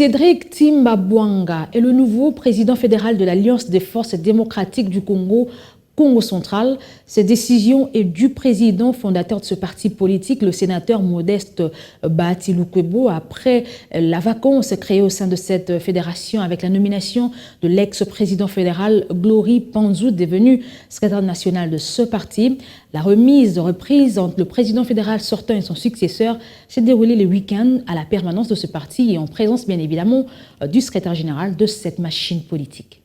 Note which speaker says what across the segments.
Speaker 1: Cédric Timbabwanga est le nouveau président fédéral de l'Alliance des forces démocratiques du Congo, Congo central. Cette décision est du président fondateur de ce parti politique, le sénateur Modeste Bahati Lukwebo, après la vacance créée au sein de cette fédération avec la nomination de l'ex-président fédéral Glory Panzou, devenu secrétaire national de ce parti. La remise de reprise entre le président fédéral sortant et son successeur s'est déroulée le week-end à la permanence de ce parti et en présence bien évidemment du secrétaire général de cette machine politique.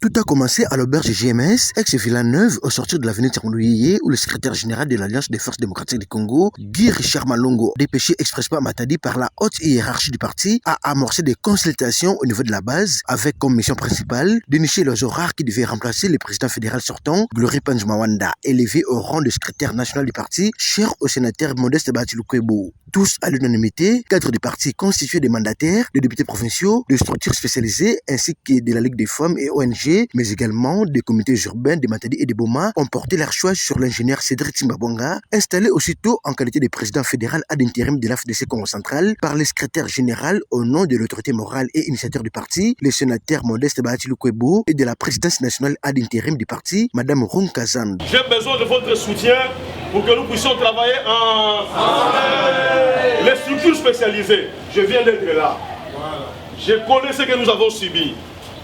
Speaker 2: Tout a commencé à l'auberge GMS, ex-Villeneuve, au sortir de l'avenue Tchernouyé, où le secrétaire général de l'Alliance des forces démocratiques du Congo, Guy Richard Malongo, dépêché expressément à Matadi par la haute hiérarchie du parti, a amorcé des consultations au niveau de la base, avec comme mission principale d'initier les horaires qui devaient remplacer le président fédéral sortant, Glory Panzou-Mawanda, élevé au rang de secrétaire national du parti, cher au sénateur Modeste Bahati Lukwebo. Tous à l'unanimité, cadres du parti constitués des mandataires, des députés provinciaux, de structures spécialisées, ainsi que de la Ligue des femmes et ONG, mais également des comités urbains de Matadi et de Boma, ont porté leur choix sur l'ingénieur Cédric Timbabwanga, installé aussitôt en qualité de président fédéral ad intérim de l'AFDC Congo central par le secrétaire général au nom de l'autorité morale et initiateur du parti, le sénateur Modeste Bahati Lukwebo, et de la présidence nationale ad intérim du parti, Madame Runkazan.
Speaker 3: J'ai besoin de votre soutien pour que nous puissions travailler les structures spécialisées. Je viens d'être là. Je connais ce que nous avons subi.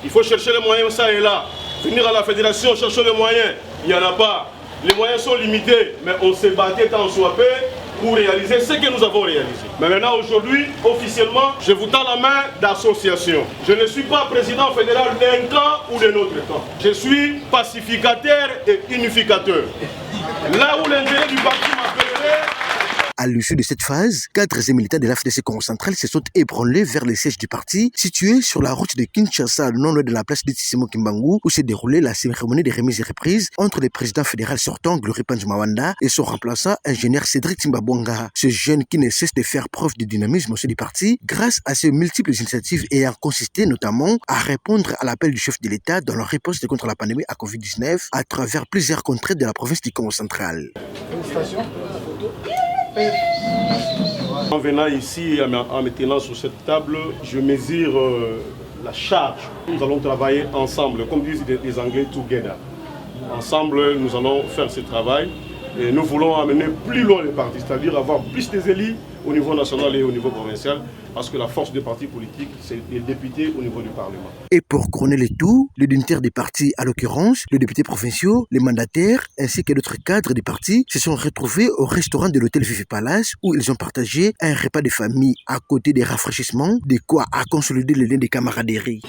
Speaker 3: Il faut chercher les moyens ça et là. Venir à la fédération, chercher les moyens. Il n'y en a pas. Les moyens sont limités, mais on s'est battu tant soit peu pour réaliser ce que nous avons réalisé. Mais maintenant, aujourd'hui, officiellement, je vous tends la main d'association. Je ne suis pas président fédéral d'un camp ou d'un autre camp. Je suis pacificateur et unificateur. Là où l'intérêt du parti m'appellerait.
Speaker 2: À l'issue de cette phase, cadres et militants de l'AFDC Congo central se sont ébranlés vers le siège du parti, situé sur la route de Kinshasa, non loin de la place de Tissimo Kimbangu, où s'est déroulée la cérémonie de remise et reprise entre le président fédéral sortant, Glory Panzou-Mawanda, et son remplaçant, ingénieur Cédric Timbabwanga. Ce jeune qui ne cesse de faire preuve de dynamisme au sein du parti, grâce à ses multiples initiatives ayant consisté notamment à répondre à l'appel du chef de l'État dans la réponse contre la pandémie à Covid-19 à travers plusieurs contrées de la province du Congo central.
Speaker 3: Félicitations. En venant ici et en me tenant sur cette table, je mesure la charge. Nous allons travailler ensemble, comme disent les Anglais, together. Ensemble, nous allons faire ce travail et nous voulons amener plus loin le parti, c'est-à-dire avoir plus d'élus au niveau national et au niveau provincial, parce que la force des partis politiques, c'est les députés au niveau du Parlement.
Speaker 2: Et pour couronner le tout, les dignitaires des partis, à l'occurrence, les députés provinciaux, les mandataires, ainsi que d'autres cadres des partis, se sont retrouvés au restaurant de l'hôtel Fifi Palace, où ils ont partagé un repas de famille à côté des rafraîchissements, de quoi à consolider le lien de camaraderie.